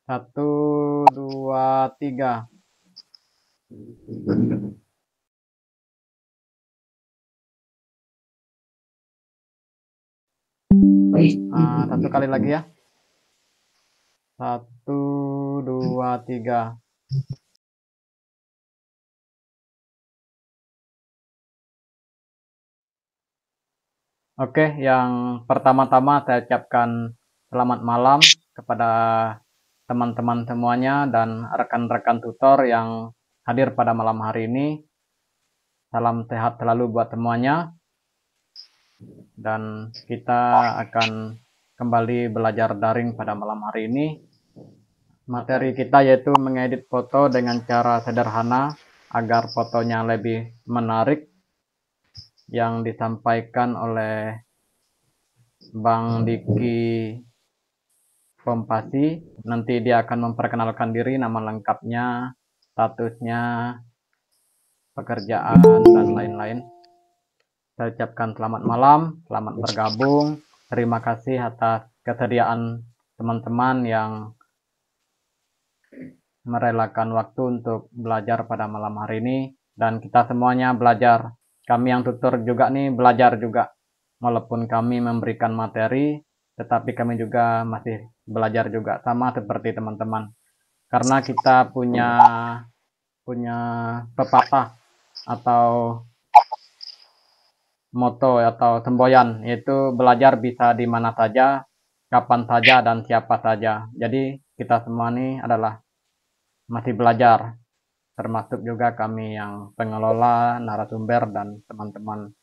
Satu, dua, tiga. Satu kali lagi ya. Satu, dua, tiga. Oke, yang pertama-tama saya ucapkan selamat malam kepada teman-teman semuanya dan rekan-rekan tutor yang hadir pada malam hari ini. Salam sehat selalu buat semuanya. Dan kita akan kembali belajar daring pada malam hari ini. Materi kita yaitu mengedit foto dengan cara sederhana agar fotonya lebih menarik, yang disampaikan oleh Bang Diki Kompasi. Nanti dia akan memperkenalkan diri, nama lengkapnya, statusnya, pekerjaan, dan lain-lain. Saya ucapkan selamat malam, selamat bergabung. Terima kasih atas kesediaan teman-teman yang merelakan waktu untuk belajar pada malam hari ini. Dan kita semuanya belajar. Kami yang tutor juga nih belajar juga. Walaupun kami memberikan materi, tetapi kami juga masih belajar juga. Sama seperti teman-teman. Karena kita punya pepatah atau moto atau semboyan, yaitu belajar bisa di mana saja, kapan saja, dan siapa saja. Jadi kita semua ini adalah masih belajar, termasuk juga kami yang pengelola, narasumber, dan teman-teman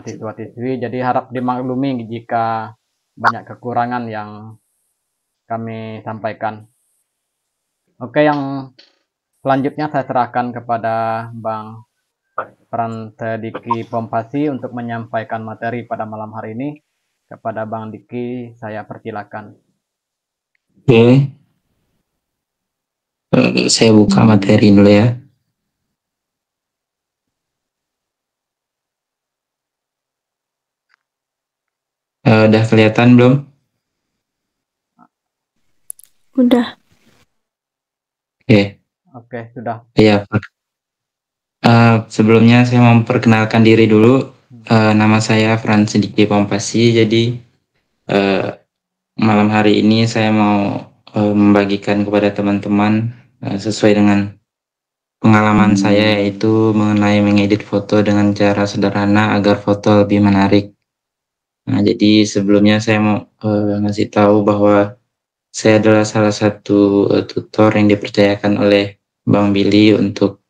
siswa-siswi. Jadi harap dimaklumi jika banyak kekurangan yang kami sampaikan. Oke, yang selanjutnya saya serahkan kepada Bang Diki Pompasi untuk menyampaikan materi pada malam hari ini. Kepada Bang Diki, saya persilakan. Oke, saya buka materi dulu ya. Udah kelihatan belum? Udah. Oke, sudah. Ya. Sebelumnya saya mau memperkenalkan diri dulu. Nama saya Frans Diki Pompasi. Jadi malam hari ini saya mau membagikan kepada teman-teman sesuai dengan pengalaman saya, yaitu mengenai mengedit foto dengan cara sederhana agar foto lebih menarik. Nah, jadi sebelumnya saya mau ngasih tahu bahwa saya adalah salah satu tutor yang dipercayakan oleh Bang Billy untuk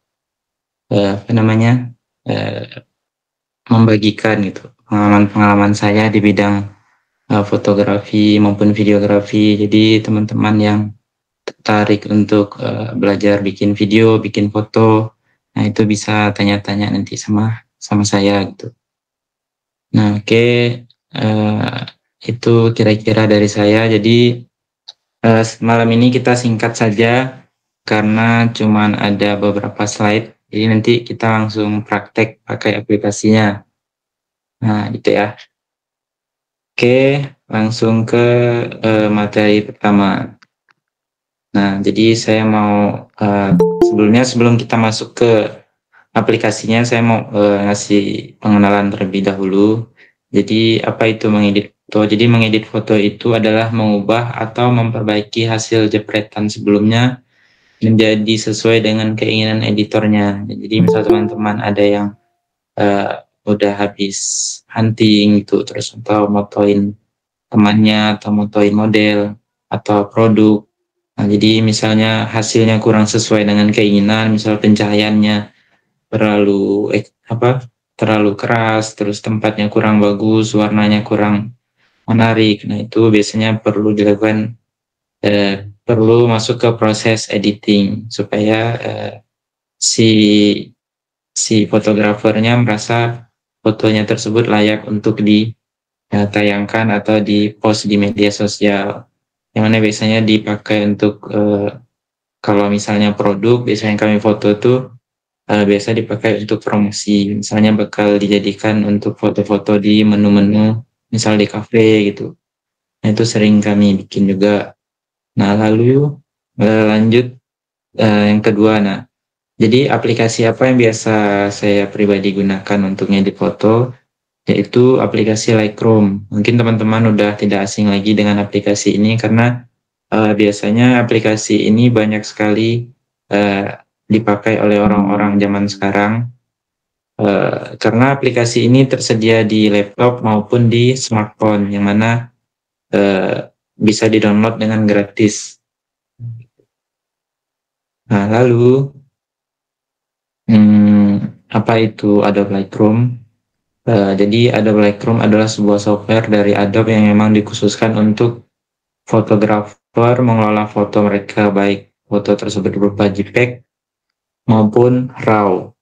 membagikan gitu pengalaman-pengalaman saya di bidang fotografi maupun videografi. Jadi teman-teman yang tertarik untuk belajar bikin video, bikin foto, nah itu bisa tanya-tanya nanti sama saya gitu. Nah, oke, itu kira-kira dari saya. Jadi malam ini kita singkat saja karena cuman ada beberapa slide. Jadi nanti kita langsung praktek pakai aplikasinya. Nah, gitu ya. Oke, langsung ke materi pertama. Nah, jadi saya mau sebelum kita masuk ke aplikasinya, saya mau ngasih pengenalan terlebih dahulu. Jadi apa itu mengedit foto? Jadi mengedit foto itu adalah mengubah atau memperbaiki hasil jepretan sebelumnya menjadi sesuai dengan keinginan editornya. Jadi misal teman-teman ada yang udah habis hunting gitu, terus atau motoin temannya atau motoin model atau produk. Nah, jadi misalnya hasilnya kurang sesuai dengan keinginan, misal pencahayaannya terlalu keras, terus tempatnya kurang bagus, warnanya kurang menarik. Nah, itu biasanya perlu dilakukan perlu masuk ke proses editing supaya si fotografernya merasa fotonya tersebut layak untuk ditayangkan atau di-post di media sosial. Yang mana biasanya dipakai untuk kalau misalnya produk, biasanya kami foto tuh biasa dipakai untuk promosi. Misalnya bakal dijadikan untuk foto-foto di menu-menu, misal di kafe gitu. Nah, itu sering kami bikin juga. Nah, lalu lanjut yang kedua. Nah, jadi aplikasi apa yang biasa saya pribadi gunakan untuk ngedit foto, yaitu aplikasi Lightroom. Mungkin teman-teman udah tidak asing lagi dengan aplikasi ini karena biasanya aplikasi ini banyak sekali dipakai oleh orang-orang zaman sekarang. Karena aplikasi ini tersedia di laptop maupun di smartphone, yang mana bisa di-download dengan gratis. Nah, lalu apa itu Adobe Lightroom? Jadi Adobe Lightroom adalah sebuah software dari Adobe yang memang dikhususkan untuk fotografer mengelola foto mereka, baik foto tersebut berupa JPEG maupun RAW.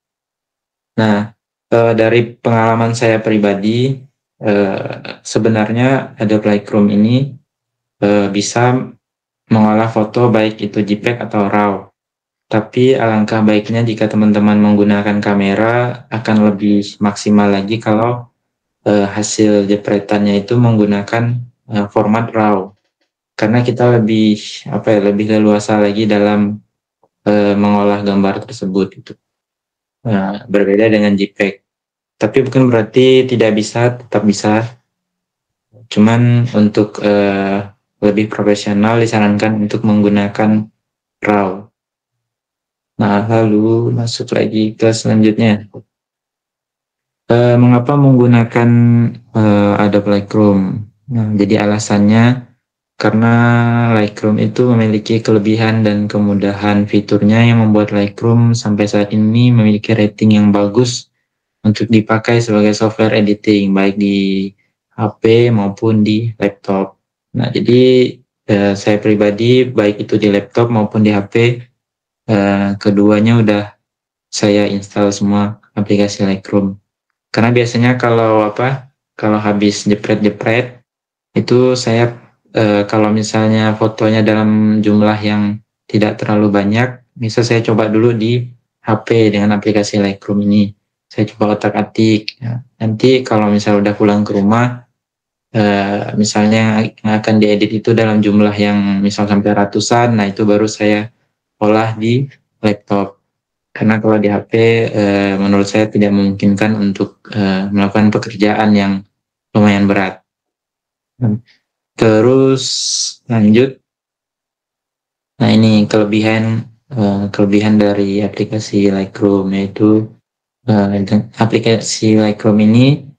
Nah, dari pengalaman saya pribadi, sebenarnya Adobe Lightroom ini bisa mengolah foto baik itu JPEG atau RAW. Tapi alangkah baiknya jika teman-teman menggunakan kamera akan lebih maksimal lagi kalau hasil jepretannya itu menggunakan format RAW. Karena kita lebih leluasa lagi dalam mengolah gambar tersebut itu. Nah, berbeda dengan JPEG. Tapi bukan berarti tidak bisa, tetap bisa. Cuman untuk lebih profesional disarankan untuk menggunakan RAW. Nah, lalu masuk lagi ke selanjutnya. Mengapa menggunakan Adobe Lightroom? Nah, jadi alasannya karena Lightroom itu memiliki kelebihan dan kemudahan fiturnya yang membuat Lightroom sampai saat ini memiliki rating yang bagus untuk dipakai sebagai software editing, baik di HP maupun di laptop. Nah, jadi saya pribadi, baik itu di laptop maupun di HP, keduanya udah saya install semua aplikasi Lightroom. Karena biasanya kalau habis jepret-jepret, itu saya kalau misalnya fotonya dalam jumlah yang tidak terlalu banyak, bisa saya coba dulu di HP dengan aplikasi Lightroom ini. Saya coba otak-atik. Ya. Nanti kalau misalnya udah pulang ke rumah, misalnya yang akan diedit itu dalam jumlah yang misal sampai ratusan, nah itu baru saya olah di laptop. Karena kalau di HP, menurut saya tidak memungkinkan untuk melakukan pekerjaan yang lumayan berat. Terus lanjut. Nah, ini kelebihan dari aplikasi Lightroom, yaitu aplikasi Lightroom ini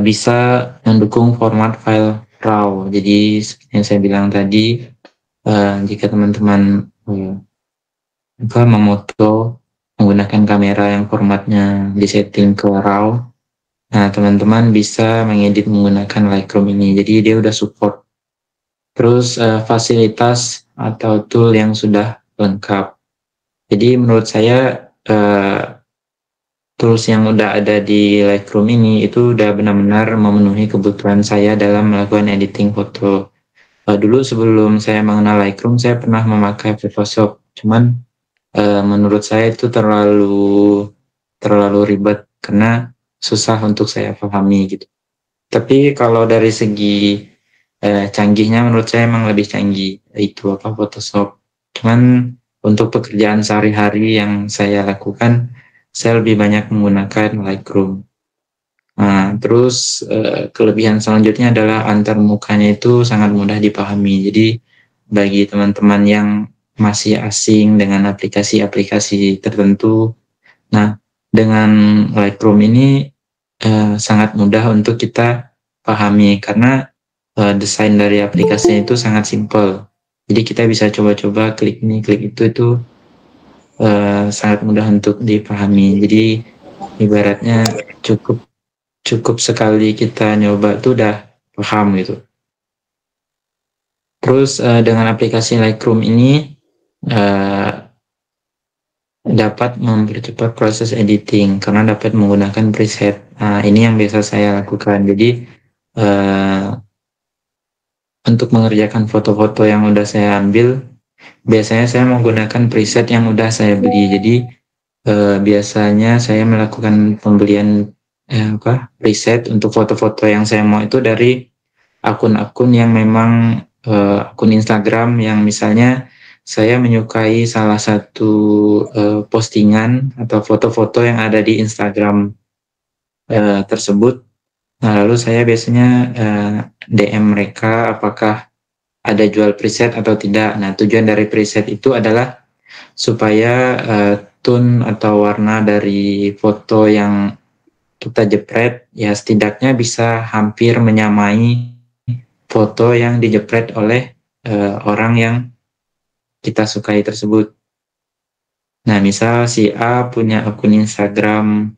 bisa mendukung format file RAW. Jadi seperti yang saya bilang tadi, jika teman-teman memoto menggunakan kamera yang formatnya disetting ke RAW, nah teman-teman bisa mengedit menggunakan Lightroom ini. Jadi dia udah support. Terus fasilitas atau tool yang sudah lengkap. Jadi menurut saya tools yang udah ada di Lightroom ini itu udah benar-benar memenuhi kebutuhan saya dalam melakukan editing foto. Dulu sebelum saya mengenal Lightroom, saya pernah memakai Photoshop. Cuman menurut saya itu terlalu ribet karena susah untuk saya pahami gitu. Tapi kalau dari segi canggihnya menurut saya emang lebih canggih itu Photoshop. Cuman untuk pekerjaan sehari-hari yang saya lakukan, saya lebih banyak menggunakan Lightroom. Nah, terus kelebihan selanjutnya adalah antarmukanya itu sangat mudah dipahami. Jadi bagi teman-teman yang masih asing dengan aplikasi-aplikasi tertentu, nah dengan Lightroom ini sangat mudah untuk kita pahami karena desain dari aplikasinya itu sangat simple. Jadi kita bisa coba-coba klik ini, klik itu sangat mudah untuk dipahami. Jadi ibaratnya cukup sekali kita nyoba tuh udah paham gitu. Terus dengan aplikasi Lightroom ini dapat mempercepat proses editing karena dapat menggunakan preset. Nah, ini yang biasa saya lakukan. Jadi untuk mengerjakan foto-foto yang udah saya ambil, biasanya saya menggunakan preset yang udah saya beli. Jadi biasanya saya melakukan pembelian preset untuk foto-foto yang saya mau itu dari akun-akun yang memang akun Instagram yang misalnya saya menyukai salah satu postingan atau foto-foto yang ada di Instagram tersebut. Nah, lalu saya biasanya DM mereka apakah ada jual preset atau tidak. Nah, tujuan dari preset itu adalah supaya tone atau warna dari foto yang kita jepret ya setidaknya bisa hampir menyamai foto yang dijepret oleh orang yang kita sukai tersebut. Nah, misal si A punya akun Instagram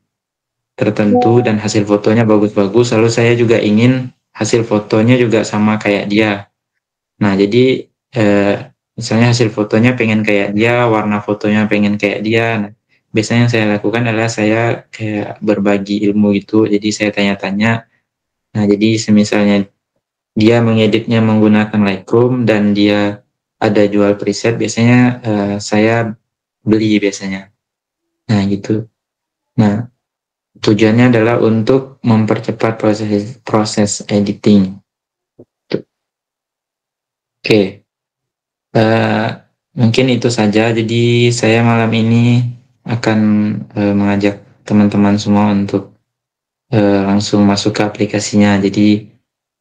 tertentu dan hasil fotonya bagus-bagus, lalu saya juga ingin hasil fotonya juga sama kayak dia. Nah, jadi misalnya hasil fotonya pengen kayak dia, warna fotonya pengen kayak dia. Nah, biasanya yang saya lakukan adalah saya kayak berbagi ilmu gitu. Jadi saya tanya-tanya. Nah, jadi semisalnya dia mengeditnya menggunakan Lightroom dan dia ada jual preset, biasanya saya beli biasanya. Nah, gitu. Nah, tujuannya adalah untuk mempercepat proses editing. Oke. Mungkin itu saja. Jadi saya malam ini akan mengajak teman-teman semua untuk langsung masuk ke aplikasinya. Jadi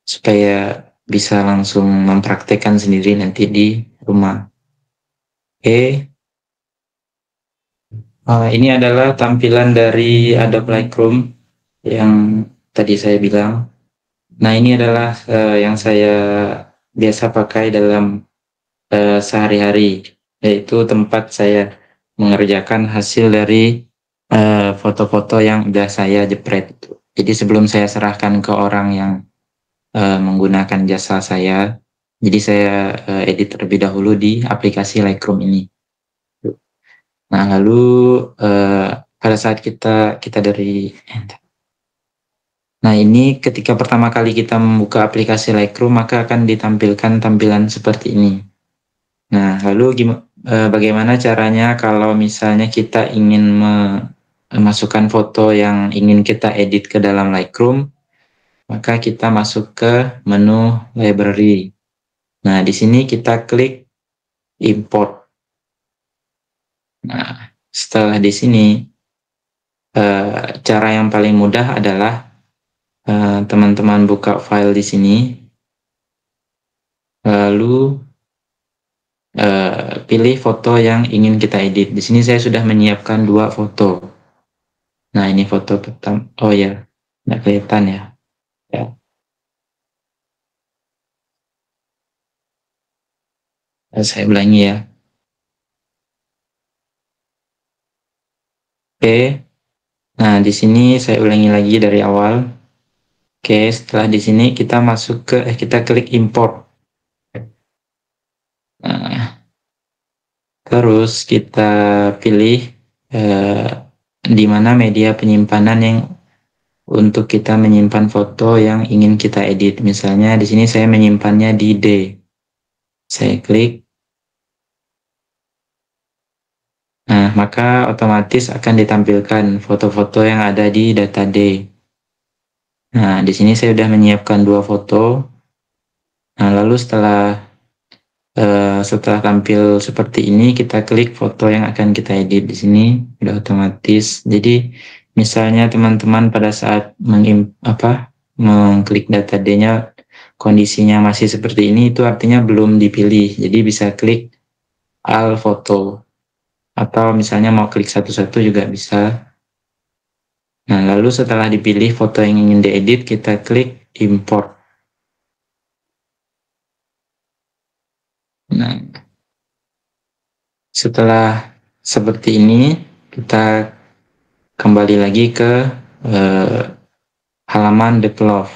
supaya bisa langsung mempraktekkan sendiri nanti di rumah. Oke. Ini adalah tampilan dari Adobe Lightroom yang tadi saya bilang. Nah, ini adalah yang saya biasa pakai dalam sehari-hari, yaitu tempat saya mengerjakan hasil dari foto-foto yang sudah saya jepret. Jadi sebelum saya serahkan ke orang yang menggunakan jasa saya, jadi saya edit terlebih dahulu di aplikasi Lightroom ini. Nah, lalu pada saat kita dari Nah, ini ketika pertama kali kita membuka aplikasi Lightroom, maka akan ditampilkan tampilan seperti ini. Nah, lalu bagaimana caranya kalau misalnya kita ingin memasukkan foto yang ingin kita edit ke dalam Lightroom, maka kita masuk ke menu library. Nah, di sini kita klik import. Nah, setelah di sini, cara yang paling mudah adalah teman-teman buka file di sini, lalu pilih foto yang ingin kita edit. Di sini saya sudah menyiapkan 2 foto. Nah, ini foto pertama. Oh ya, nggak kelihatan ya. Saya ulangi ya. Oke. Nah, di sini saya ulangi lagi dari awal. Oke, setelah di sini kita kita klik import. Nah, terus kita pilih di mana media penyimpanan yang untuk kita menyimpan foto yang ingin kita edit. Misalnya di sini saya menyimpannya di D. Saya klik. Nah, maka otomatis akan ditampilkan foto-foto yang ada di data D. Nah, di sini saya sudah menyiapkan 2 foto. Nah, lalu setelah tampil seperti ini, kita klik foto yang akan kita edit. Di sini sudah otomatis. Jadi, misalnya teman-teman pada saat mengklik data D-nya kondisinya masih seperti ini, itu artinya belum dipilih. Jadi bisa klik All Foto. Atau misalnya mau klik satu-satu juga bisa. Nah, lalu setelah dipilih foto yang ingin diedit, kita klik Import. Nah, setelah seperti ini, kita kembali lagi ke halaman Develop.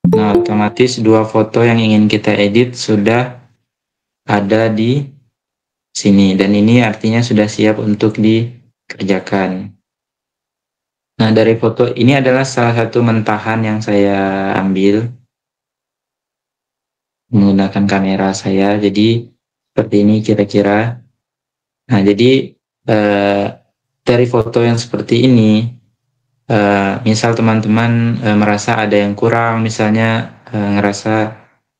Nah, otomatis 2 foto yang ingin kita edit sudah ada di sini. Dan ini artinya sudah siap untuk dikerjakan. Nah, dari foto ini adalah salah satu mentahan yang saya ambil menggunakan kamera saya. Jadi seperti ini kira-kira. Nah, jadi dari foto yang seperti ini, misal teman-teman merasa ada yang kurang, misalnya ngerasa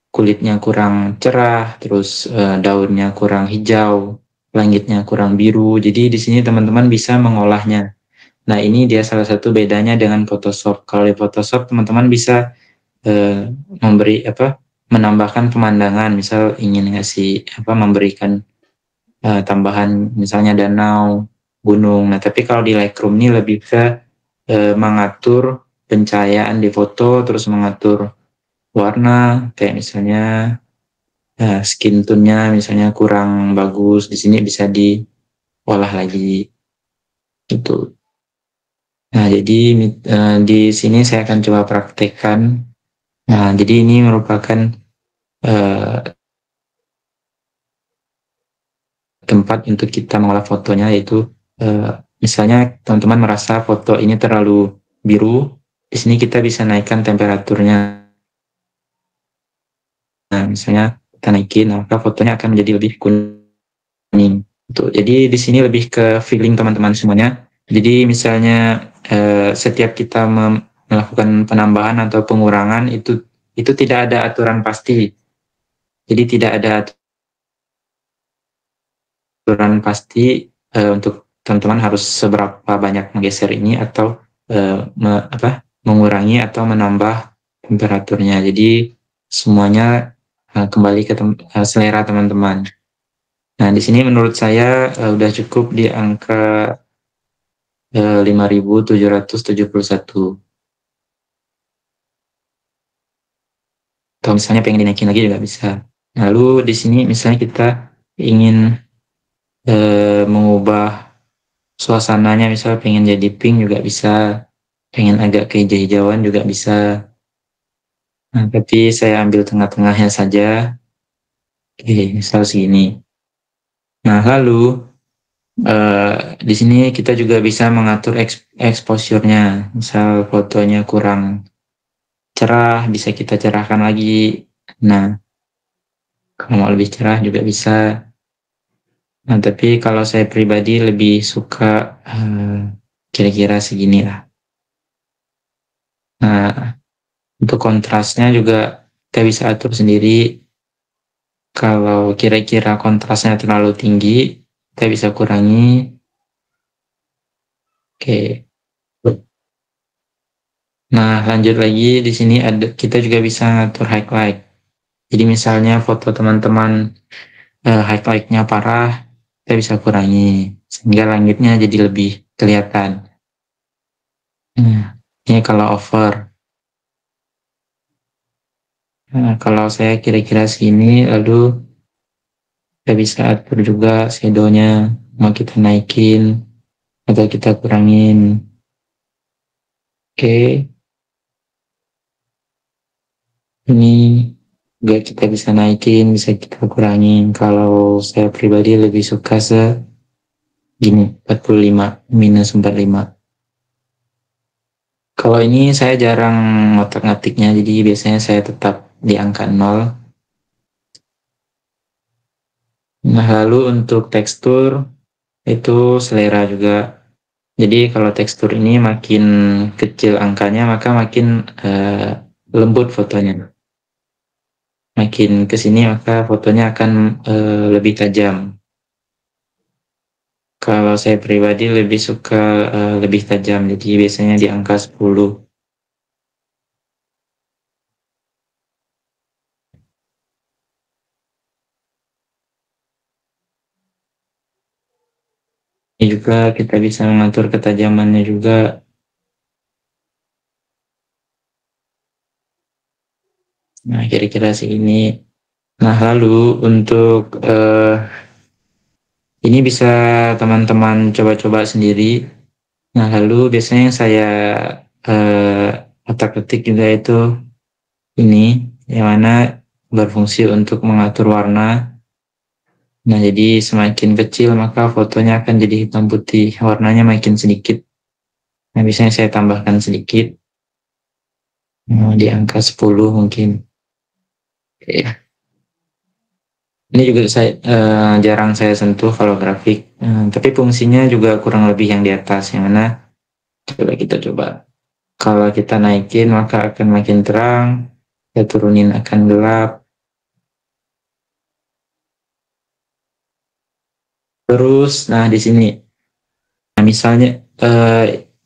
kulitnya kurang cerah, terus daunnya kurang hijau, langitnya kurang biru. Jadi di sini teman-teman bisa mengolahnya. Nah, ini dia salah satu bedanya dengan Photoshop. Kalau di Photoshop teman-teman bisa memberi menambahkan pemandangan, misal ingin ngasih memberikan tambahan misalnya danau, gunung. Nah, tapi kalau di Lightroom ini lebih ke mengatur pencahayaan di foto, terus mengatur warna, kayak misalnya skin tone-nya misalnya kurang bagus, di sini bisa diolah lagi gitu. Nah, jadi di sini saya akan coba praktekkan. Nah, jadi ini merupakan tempat untuk kita mengolah fotonya, yaitu misalnya teman-teman merasa foto ini terlalu biru, di sini kita bisa naikkan temperaturnya. Nah, misalnya kita naikin, maka fotonya akan menjadi lebih kuning. Jadi di sini lebih ke feeling teman-teman semuanya. Jadi misalnya setiap kita melakukan penambahan atau pengurangan itu tidak ada aturan pasti. Jadi tidak ada aturan pasti untuk teman-teman harus seberapa banyak menggeser ini atau mengurangi atau menambah temperaturnya. Jadi semuanya kembali ke selera teman-teman. Nah, di sini menurut saya udah cukup di angka 5.771. Atau misalnya pengen dinaikin lagi juga bisa. Lalu di sini misalnya kita ingin mengubah suasananya, misal pengen jadi pink juga bisa, pengen agak kehijau-hijauan juga bisa. Nah, tapi saya ambil tengah-tengahnya saja. Oke, misal segini. Nah, lalu di sini kita juga bisa mengatur exposure-nya. Misal fotonya kurang cerah, bisa kita cerahkan lagi. Nah, kalau mau lebih cerah juga bisa. Nah, tapi kalau saya pribadi lebih suka kira-kira segini lah. Nah, untuk kontrasnya juga kita bisa atur sendiri. Kalau kira-kira kontrasnya terlalu tinggi, kita bisa kurangi. Oke. Nah, lanjut lagi di sini kita juga bisa ngatur highlight. Jadi misalnya foto teman-teman highlight-nya parah, kita bisa kurangi sehingga langitnya jadi lebih kelihatan. Nah, ini kalau over. Nah, kalau saya kira-kira segini, lalu kita bisa atur juga shadow-nya, mau kita naikin atau kita kurangin. Oke. Ini juga kita bisa naikin, bisa kita kurangin. Kalau saya pribadi lebih suka gini, 45, minus 45. Kalau ini saya jarang ngotak-ngatiknya, jadi biasanya saya tetap di angka 0. Nah, lalu untuk tekstur, itu selera juga. Jadi kalau tekstur ini makin kecil angkanya, maka makin lembut fotonya. Makin ke sini maka fotonya akan lebih tajam. Kalau saya pribadi lebih suka lebih tajam, jadi biasanya di angka 10. Ini juga kita bisa mengatur ketajamannya juga. Nah, kira-kira segini. Nah, lalu untuk ini bisa teman-teman coba-coba sendiri. Nah, lalu biasanya yang saya otak-atik juga itu ini, yang mana berfungsi untuk mengatur warna. Nah, jadi semakin kecil maka fotonya akan jadi hitam putih, warnanya makin sedikit. Nah, biasanya saya tambahkan sedikit, di angka 10 mungkin. Oke. Ini juga saya jarang saya sentuh kalau grafik, tapi fungsinya juga kurang lebih yang di atas, yang mana coba kita coba. Kalau kita naikin maka akan makin terang, Saya turunin akan gelap. Terus, nah di sini, nah misalnya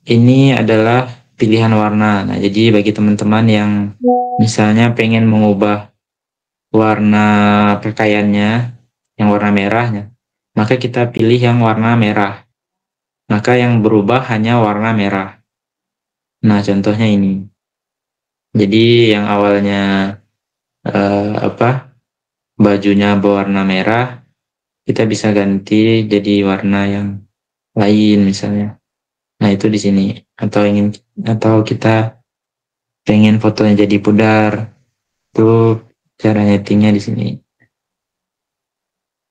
ini adalah pilihan warna. Nah, jadi bagi teman-teman yang misalnya pengen mengubah warna pakaiannya, yang warna merahnya, maka kita pilih yang warna merah. Maka yang berubah hanya warna merah. Nah, contohnya ini. Jadi yang awalnya bajunya berwarna merah, kita bisa ganti jadi warna yang lain misalnya. Nah, itu di sini. Atau kita pengen fotonya jadi pudar. Itu cara nyetingnya di sini.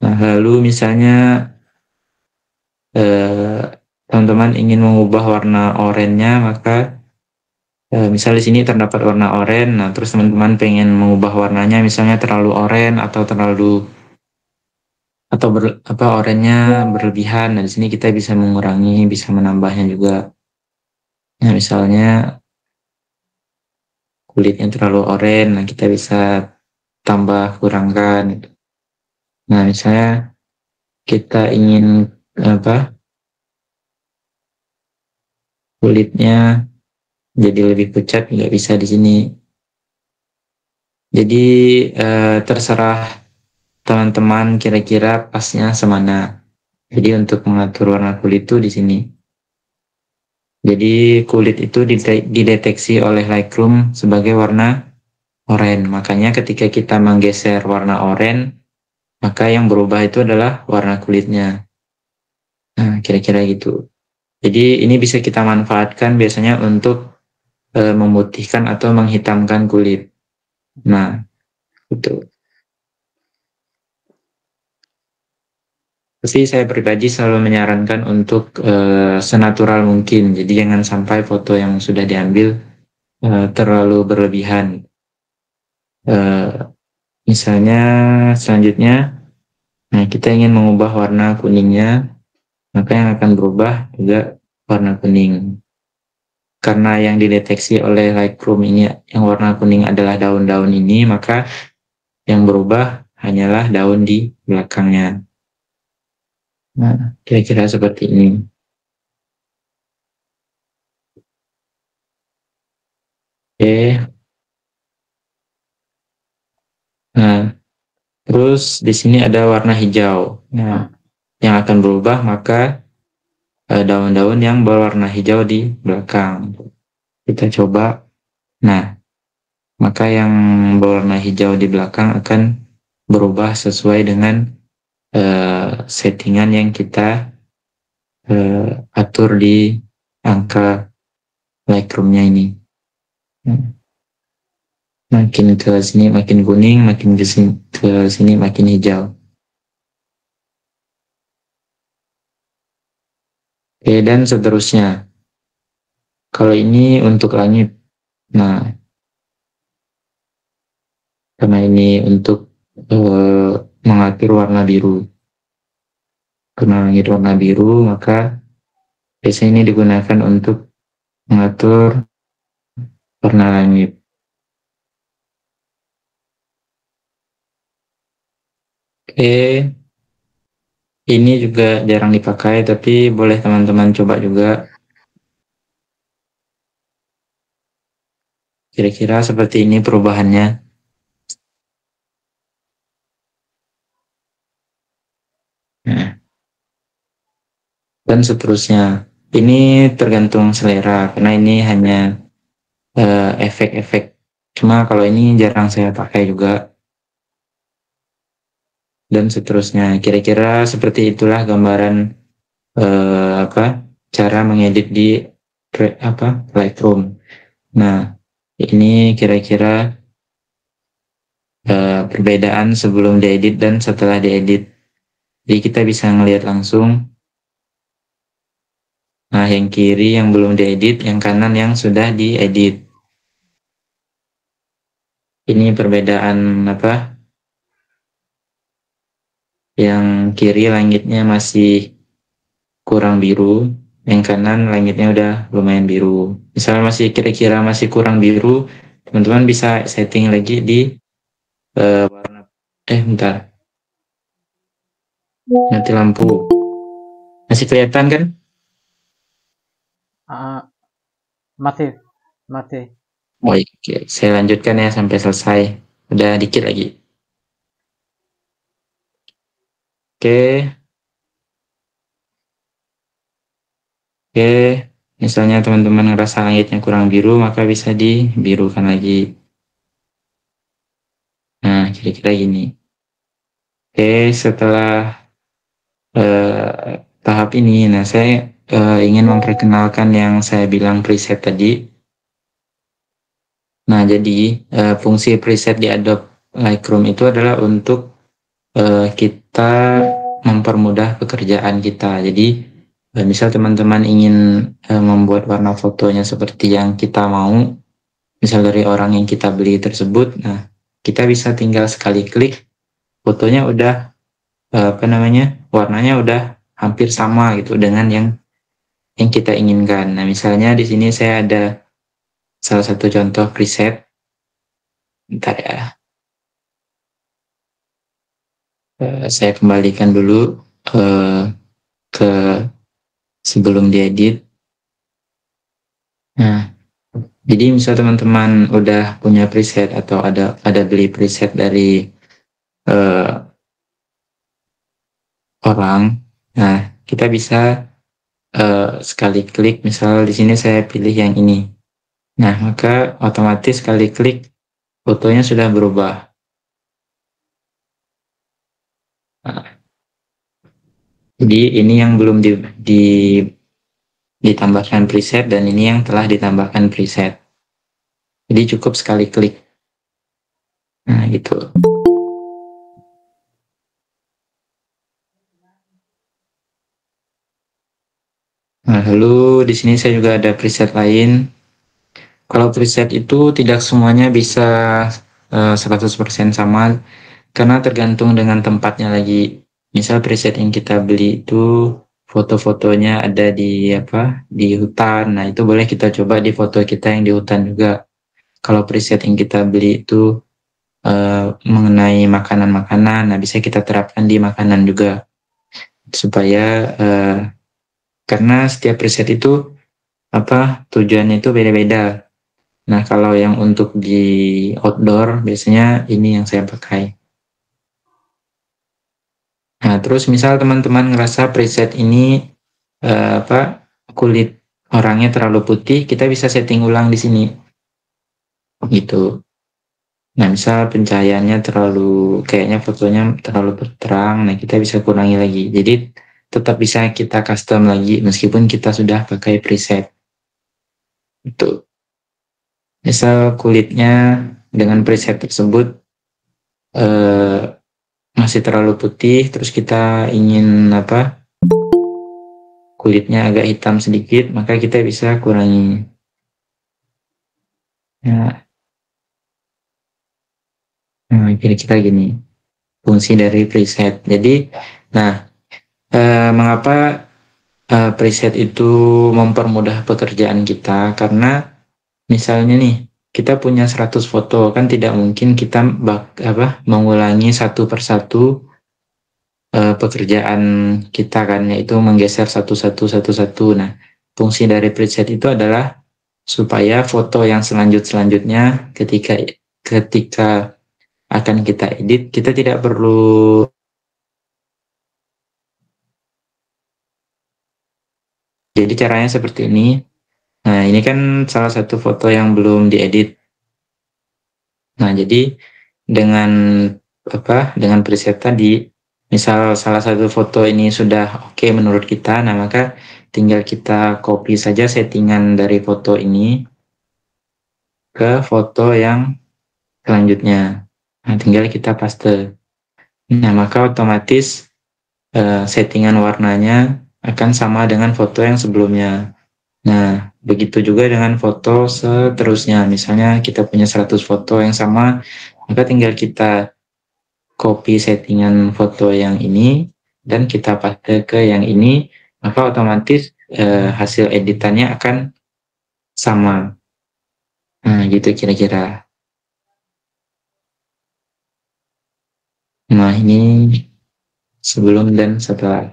Nah, lalu misalnya teman-teman ingin mengubah warna oranye, maka misal di sini terdapat warna oranye. Nah, terus teman-teman pengen mengubah warnanya, misalnya terlalu oranye atau oranye berlebihan. Nah, di sini kita bisa mengurangi, bisa menambahnya juga. Nah, misalnya kulitnya terlalu oranye, nah kita bisa tambah, kurangkan. Nah, misalnya kita ingin kulitnya jadi lebih pucat, nggak bisa di sini. Jadi terserah teman-teman kira-kira pasnya semana. Jadi untuk mengatur warna kulit itu di sini. Jadi kulit itu dideteksi oleh Lightroom sebagai warna oranye. Makanya ketika kita menggeser warna oranye, maka yang berubah itu adalah warna kulitnya. Nah, kira-kira gitu. Jadi ini bisa kita manfaatkan biasanya untuk memutihkan atau menghitamkan kulit. Nah, itu. Tapi saya pribadi selalu menyarankan untuk senatural mungkin. Jadi jangan sampai foto yang sudah diambil terlalu berlebihan. Misalnya selanjutnya, nah kita ingin mengubah warna kuningnya, maka yang akan berubah juga warna kuning. Karena yang dideteksi oleh Lightroom ini yang warna kuning adalah daun-daun ini, maka yang berubah hanyalah daun di belakangnya. Nah, kira-kira seperti ini. Oke. Nah, terus di sini ada warna hijau. Nah, yang akan berubah maka daun-daun yang berwarna hijau di belakang. Kita coba. Nah, maka yang berwarna hijau di belakang akan berubah sesuai dengan settingan yang kita atur di angka Lightroom-nya ini. Makin ke sini makin kuning, makin ke sini makin hijau. Oke, dan seterusnya. Kalau ini untuk langit. Nah, karena ini untuk mengatur warna biru. Karena langit warna biru, maka biasanya ini digunakan untuk mengatur warna langit. Oke, ini juga jarang dipakai, tapi boleh teman-teman coba juga. Kira-kira seperti ini perubahannya. Nah, dan seterusnya. Ini tergantung selera, karena ini hanya efek-efek. Cuma kalau ini jarang saya pakai juga. Dan seterusnya. Kira-kira seperti itulah gambaran cara mengedit di Lightroom. Nah, ini kira-kira perbedaan sebelum diedit dan setelah diedit. Jadi kita bisa ngelihat langsung. Nah, yang kiri yang belum diedit, yang kanan yang sudah diedit. Ini perbedaan yang kiri langitnya masih kurang biru, yang kanan langitnya udah lumayan biru. Misalnya masih kira-kira masih kurang biru, teman-teman bisa setting lagi di warna. Bentar. Nanti lampu. Masih kelihatan kan? Masih, masih. Oh, oke. Saya lanjutkan ya sampai selesai. Udah dikit lagi. Oke. Oke. Misalnya teman-teman ngerasa langitnya kurang biru, maka bisa dibirukan lagi. Nah, kira-kira gini. Oke, setelah tahap ini, nah saya ingin memperkenalkan yang saya bilang preset tadi. Nah, jadi fungsi preset di Adobe Lightroom itu adalah untuk kita mempermudah pekerjaan kita. Jadi, misal teman-teman ingin membuat warna fotonya seperti yang kita mau, misal dari orang yang kita beli tersebut, nah kita bisa tinggal sekali klik, fotonya udah warnanya udah hampir sama gitu dengan yang kita inginkan. Nah, misalnya di sini saya ada salah satu contoh preset. Bentar ya. Saya kembalikan dulu ke sebelum diedit. Nah, jadi misal teman-teman udah punya preset atau ada beli preset dari orang, nah kita bisa sekali klik, misal di sini saya pilih yang ini. Nah, maka otomatis sekali klik fotonya sudah berubah. Nah, jadi ini yang belum ditambahkan preset dan ini yang telah ditambahkan preset. Jadi cukup sekali klik. Nah, gitu. Nah, lalu di sini saya juga ada preset lain. Kalau preset itu tidak semuanya bisa 100% sama, karena tergantung dengan tempatnya lagi. Misal preset yang kita beli itu foto-fotonya ada di hutan. Nah, itu boleh kita coba di foto kita yang di hutan juga. Kalau preset yang kita beli itu mengenai makanan-makanan, nah bisa kita terapkan di makanan juga. Supaya karena setiap preset itu tujuannya itu beda-beda. Nah, kalau yang untuk di outdoor biasanya ini yang saya pakai. Nah, terus misal teman-teman ngerasa preset ini kulit orangnya terlalu putih, kita bisa setting ulang di sini. Gitu. Nah, misal pencahayaannya kayaknya fotonya terlalu terang, nah kita bisa kurangi lagi. Jadi tetap bisa kita custom lagi meskipun kita sudah pakai preset. Itu. Misal kulitnya dengan preset tersebut masih terlalu putih, terus kita ingin kulitnya agak hitam sedikit, maka kita bisa kurangi. Nah, kira-kira gini fungsi dari preset. Jadi, mengapa preset itu mempermudah pekerjaan kita? Karena misalnya nih, kita punya 100 foto, kan tidak mungkin kita mengulangi satu persatu pekerjaan kita kan, yaitu menggeser satu-satu. Nah, fungsi dari preset itu adalah supaya foto yang selanjutnya ketika akan kita edit, kita tidak perlu jadi caranya seperti ini. Nah, ini kan salah satu foto yang belum diedit. Nah, jadi dengan preset tadi, misal salah satu foto ini sudah oke menurut kita, nah maka tinggal kita copy saja settingan dari foto ini ke foto yang selanjutnya. Nah, tinggal kita paste. Nah, maka otomatis settingan warnanya akan sama dengan foto yang sebelumnya. Nah, begitu juga dengan foto seterusnya. Misalnya kita punya 100 foto yang sama, maka tinggal kita copy settingan foto yang ini dan kita paste ke yang ini, maka otomatis hasil editannya akan sama. Nah, gitu kira-kira. Nah, ini sebelum dan setelah.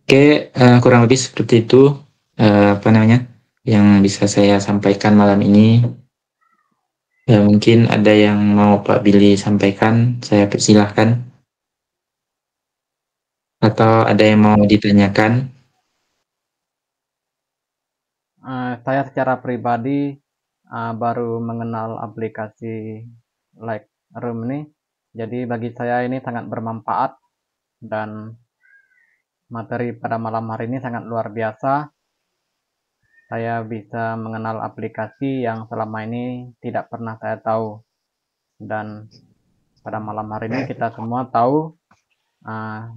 Oke, kurang lebih seperti itu apa namanya yang bisa saya sampaikan malam ini. Ya, mungkin ada yang mau Pak Billy sampaikan, saya persilahkan. Atau ada yang mau ditanyakan? Saya secara pribadi baru mengenal aplikasi Lightroom ini, jadi bagi saya ini sangat bermanfaat dan materi pada malam hari ini sangat luar biasa. Saya bisa mengenal aplikasi yang selama ini tidak pernah saya tahu, dan pada malam hari ini kita semua tahu uh,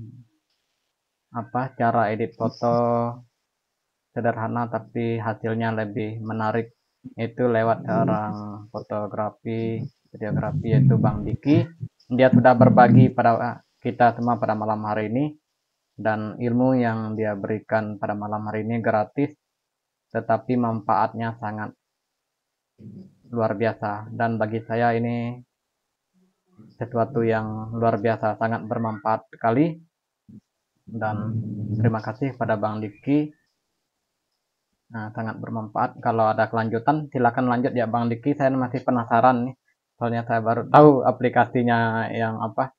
apa cara edit foto sederhana tapi hasilnya lebih menarik, itu lewat seorang fotografi videografi yaitu Bang Diki. Dia sudah berbagi pada kita semua pada malam hari ini, dan ilmu yang dia berikan pada malam hari ini gratis tetapi manfaatnya sangat luar biasa, dan bagi saya ini sesuatu yang luar biasa, sangat bermanfaat sekali. Dan terima kasih pada Bang Diki. Nah, sangat bermanfaat. Kalau ada kelanjutan, silakan lanjut ya Bang Diki. Saya masih penasaran nih. Soalnya saya baru tahu aplikasinya yang apa,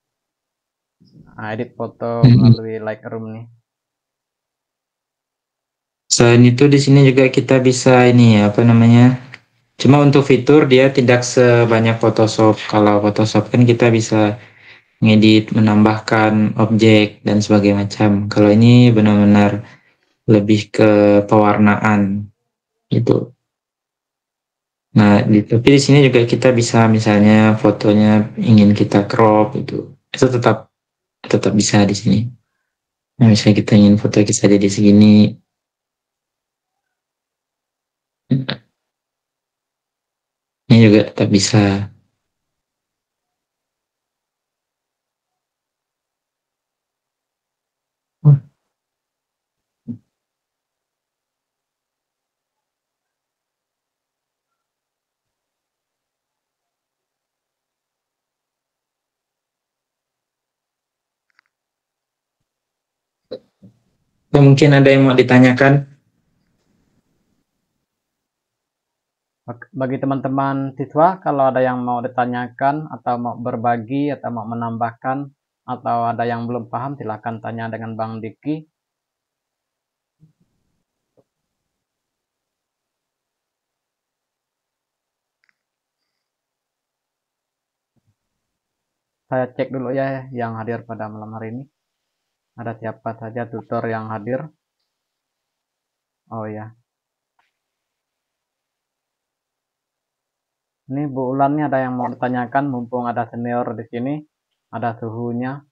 edit foto melalui Lightroom nih. Selain itu di sini juga kita bisa ini ya, apa namanya? Cuma untuk fitur dia tidak sebanyak Photoshop. Kalau Photoshop kan kita bisa ngedit, menambahkan objek dan sebagainya macam. Kalau ini benar-benar lebih ke pewarnaan gitu. Nah, tapi di sini juga kita bisa misalnya fotonya ingin kita crop itu tetap tetap bisa di sini. Nah, misalnya kita ingin foto kita jadi segini, ini juga tetap bisa. Mungkin ada yang mau ditanyakan? Bagi teman-teman siswa, kalau ada yang mau ditanyakan atau mau berbagi atau mau menambahkan atau ada yang belum paham, silakan tanya dengan Bang Diki. Saya cek dulu ya yang hadir pada malam hari ini. Ada siapa saja tutor yang hadir? Oh ya, ini Bu Ulan nih ada yang mau ditanyakan, mumpung ada senior di sini, ada suhunya,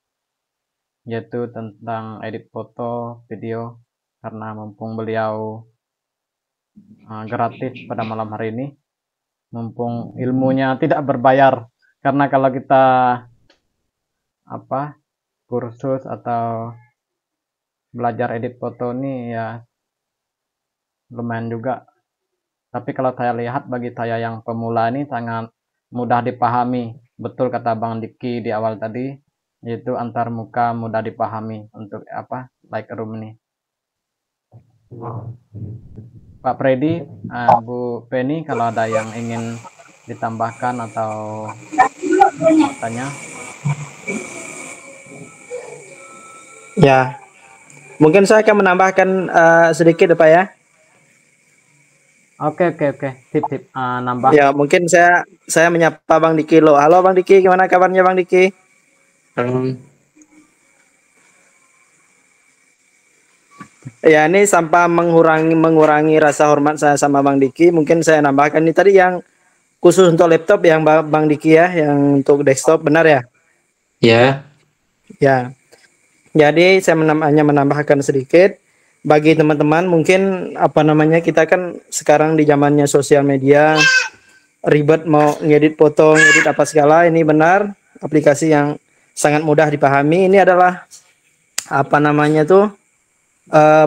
yaitu tentang edit foto, video, karena mumpung beliau gratis pada malam hari ini, mumpung ilmunya tidak berbayar, karena kalau kita apa kursus atau belajar edit foto ini ya lumayan juga. Tapi kalau saya lihat bagi saya yang pemula ini sangat mudah dipahami. Betul kata Bang Diki di awal tadi, yaitu antar muka mudah dipahami untuk apa Lightroom ini. Pak Freddy, Bu Penny, kalau ada yang ingin ditambahkan atau mau tanya. Ya, mungkin saya akan menambahkan sedikit Pak ya. Oke, sip. Nambah. Ya, mungkin saya menyapa Bang Diki lo. Halo Bang Diki, gimana kabarnya Bang Diki? Ya, ini tanpa mengurangi rasa hormat saya sama Bang Diki, mungkin saya nambahkan ini tadi yang khusus untuk laptop yang Bang Diki ya, yang untuk desktop benar ya? Ya. Ya. Jadi saya hanya menambahkan sedikit bagi teman-teman, mungkin apa namanya, kita kan sekarang di zamannya sosial media, ribet mau ngedit foto, ngedit apa segala. Ini benar aplikasi yang sangat mudah dipahami. Ini adalah apa namanya tuh,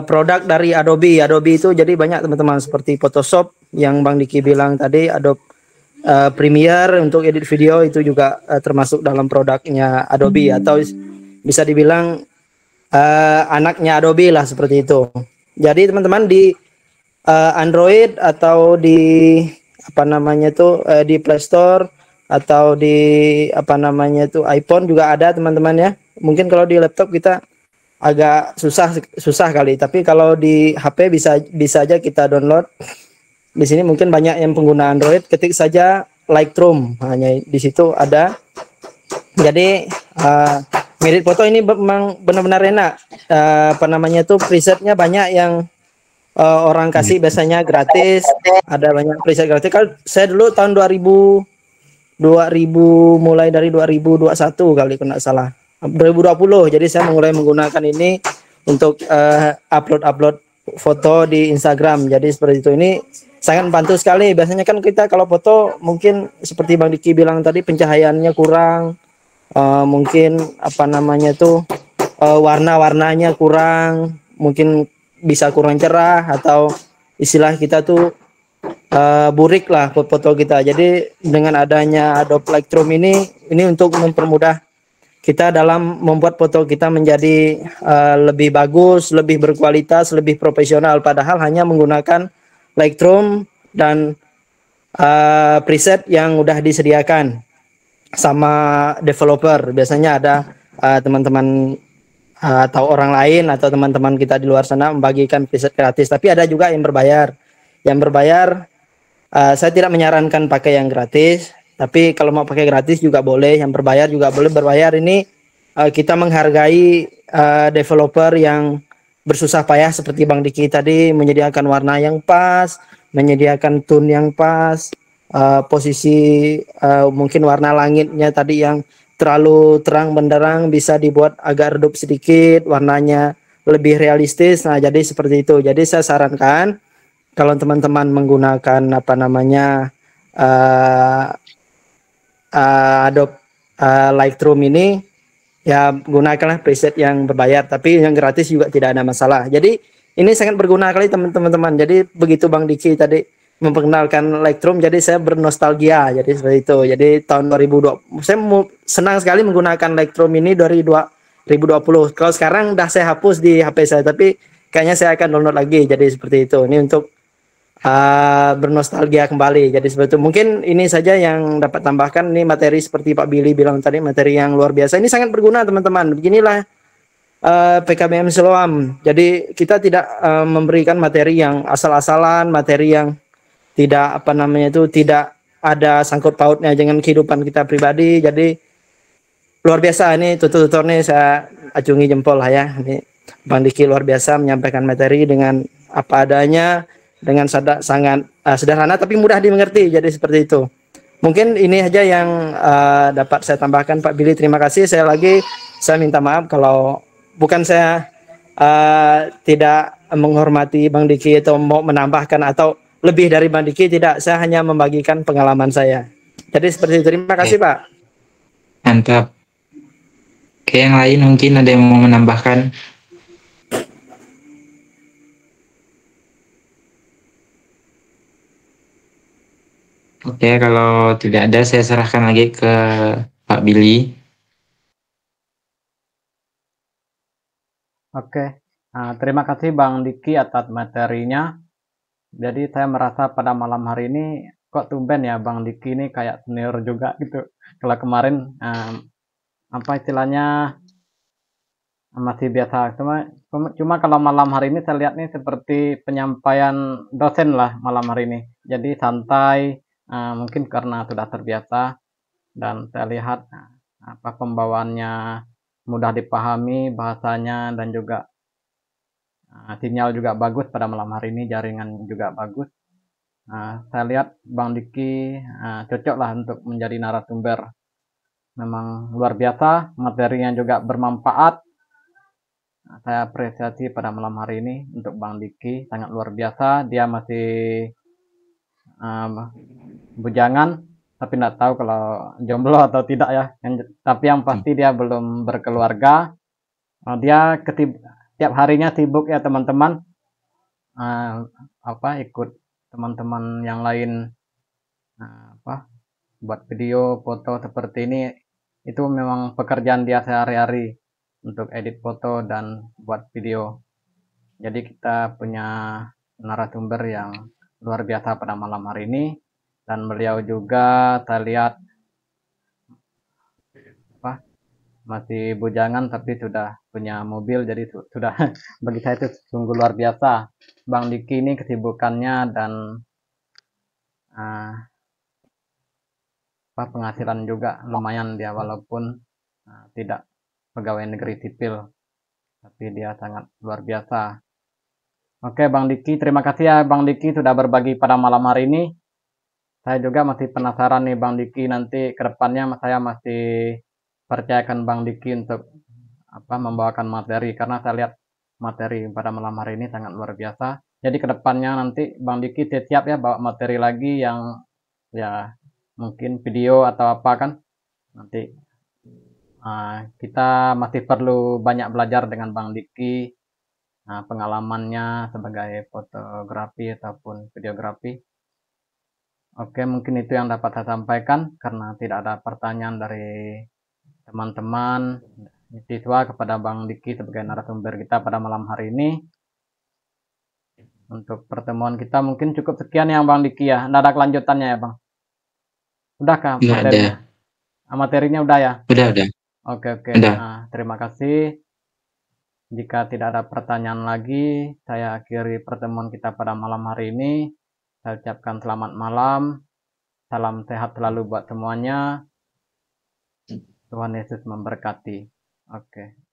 produk dari Adobe. Adobe itu jadi banyak teman-teman, seperti Photoshop yang Bang Diki bilang tadi, Adobe Premiere untuk edit video itu juga termasuk dalam produknya Adobe, atau bisa dibilang anaknya Adobe lah, seperti itu. Jadi teman-teman di Android atau di apa namanya tuh di Play Store atau di apa namanya tuh iPhone juga ada teman-teman ya. Mungkin kalau di laptop kita agak susah susah kali, tapi kalau di HP bisa bisa aja kita download. Di sini mungkin banyak yang pengguna Android, ketik saja Lightroom, hanya di situ ada. Jadi ngedit foto ini memang benar-benar enak. Apa namanya tuh presetnya banyak yang orang kasih biasanya gratis. Ada banyak preset gratis. Kalau saya dulu tahun 2000 mulai dari 2021 kali kalau nggak salah. 2020. Jadi saya mulai menggunakan ini untuk upload foto di Instagram. Jadi seperti itu. Ini sangat membantu sekali. Biasanya kan kita kalau foto mungkin seperti Bang Diki bilang tadi, pencahayaannya kurang. Mungkin apa namanya tuh warna-warnanya kurang, mungkin bisa kurang cerah, atau istilah kita tuh burik lah foto kita. Jadi dengan adanya Adobe Lightroom ini untuk mempermudah kita dalam membuat foto kita menjadi lebih bagus, lebih berkualitas, lebih profesional, padahal hanya menggunakan Lightroom dan preset yang udah disediakan sama developer. Biasanya ada teman-teman atau orang lain atau teman-teman kita di luar sana membagikan preset gratis, tapi ada juga yang berbayar. Yang berbayar saya tidak menyarankan pakai yang gratis, tapi kalau mau pakai gratis juga boleh, yang berbayar juga boleh. Berbayar ini kita menghargai developer yang bersusah payah seperti Bang Diki tadi, menyediakan warna yang pas, menyediakan tone yang pas, posisi mungkin warna langitnya tadi yang terlalu terang benderang bisa dibuat agak redup sedikit, warnanya lebih realistis. Nah, jadi seperti itu. Jadi saya sarankan kalau teman-teman menggunakan apa namanya Adobe Lightroom ini, ya gunakanlah preset yang berbayar, tapi yang gratis juga tidak ada masalah. Jadi ini sangat berguna kali teman-teman. Jadi begitu Bang Diki tadi memperkenalkan Lightroom, jadi saya bernostalgia. Jadi seperti itu. Jadi tahun 2020 saya senang sekali menggunakan Lightroom ini dari 2020. Kalau sekarang udah saya hapus di HP saya, tapi kayaknya saya akan download lagi. Jadi seperti itu. Ini untuk bernostalgia kembali. Jadi seperti itu. Mungkin ini saja yang dapat tambahkan. Ini materi seperti Pak Billy bilang tadi, materi yang luar biasa. Ini sangat berguna teman-teman. Beginilah PKBM Siloam. Jadi kita tidak memberikan materi yang asal-asalan, materi yang tidak apa namanya itu tidak ada sangkut pautnya dengan kehidupan kita pribadi. Jadi luar biasa ini tutor-tutornya, saya acungi jempol lah ya. Ini Bang Diki luar biasa menyampaikan materi dengan apa adanya, dengan sangat sederhana tapi mudah dimengerti. Jadi seperti itu. Mungkin ini aja yang dapat saya tambahkan Pak Billy. Terima kasih. Saya minta maaf kalau bukan saya tidak menghormati Bang Diki atau mau menambahkan atau lebih dari Bang Diki, tidak. Saya hanya membagikan pengalaman saya. Jadi seperti itu. Terima kasih Pak. Mantap. Oke, yang lain mungkin ada yang mau menambahkan? Oke, kalau tidak ada saya serahkan lagi ke Pak Billy. Oke, terima kasih Bang Diki atas materinya. Jadi saya merasa pada malam hari ini kok tumben ya Bang Diki ini kayak senior juga gitu. Kalau kemarin apa istilahnya masih biasa, cuma kalau malam hari ini saya lihat nih seperti penyampaian dosen lah malam hari ini. Jadi santai, mungkin karena sudah terbiasa, dan saya lihat apa pembawaannya mudah dipahami bahasanya, dan juga sinyal juga bagus pada malam hari ini, jaringan juga bagus. Saya lihat Bang Diki cocok lah untuk menjadi narasumber. Memang luar biasa, materinya juga bermanfaat. Saya apresiasi pada malam hari ini untuk Bang Diki, sangat luar biasa. Dia masih bujangan, tapi tidak tahu kalau jomblo atau tidak ya. Tapi yang pasti dia belum berkeluarga. Dia tiap harinya sibuk ya teman-teman, ikut teman-teman yang lain buat video foto seperti ini. Itu memang pekerjaan dia sehari-hari untuk edit foto dan buat video. Jadi kita punya narasumber yang luar biasa pada malam hari ini, dan beliau juga saya lihat masih bujangan tapi sudah punya mobil, jadi sudah bagi saya itu sungguh luar biasa. Bang Diki ini kesibukannya dan penghasilan juga lumayan dia, walaupun tidak pegawai negeri sipil, tapi dia sangat luar biasa. Oke Bang Diki, terima kasih ya Bang Diki sudah berbagi pada malam hari ini. Saya juga masih penasaran nih Bang Diki, nanti kedepannya saya masih percayakan Bang Diki untuk membawakan materi, karena saya lihat materi pada malam hari ini sangat luar biasa. Jadi kedepannya nanti Bang Diki siap ya bawa materi lagi yang ya mungkin video atau apa kan. Nanti kita masih perlu banyak belajar dengan Bang Diki, pengalamannya sebagai fotografi ataupun videografi. Oke, mungkin itu yang dapat saya sampaikan, karena tidak ada pertanyaan dari teman-teman siswa kepada Bang Diki sebagai narasumber kita pada malam hari ini. Untuk pertemuan kita mungkin cukup sekian ya Bang Diki ya. Nggak ada kelanjutannya ya Bang? Udahkah materinya? Materinya udah ya? Udah. Oke. Udah. Terima kasih. Jika tidak ada pertanyaan lagi, saya akhiri pertemuan kita pada malam hari ini. Saya ucapkan selamat malam. Salam sehat selalu buat semuanya. Tuhan Yesus memberkati. Oke.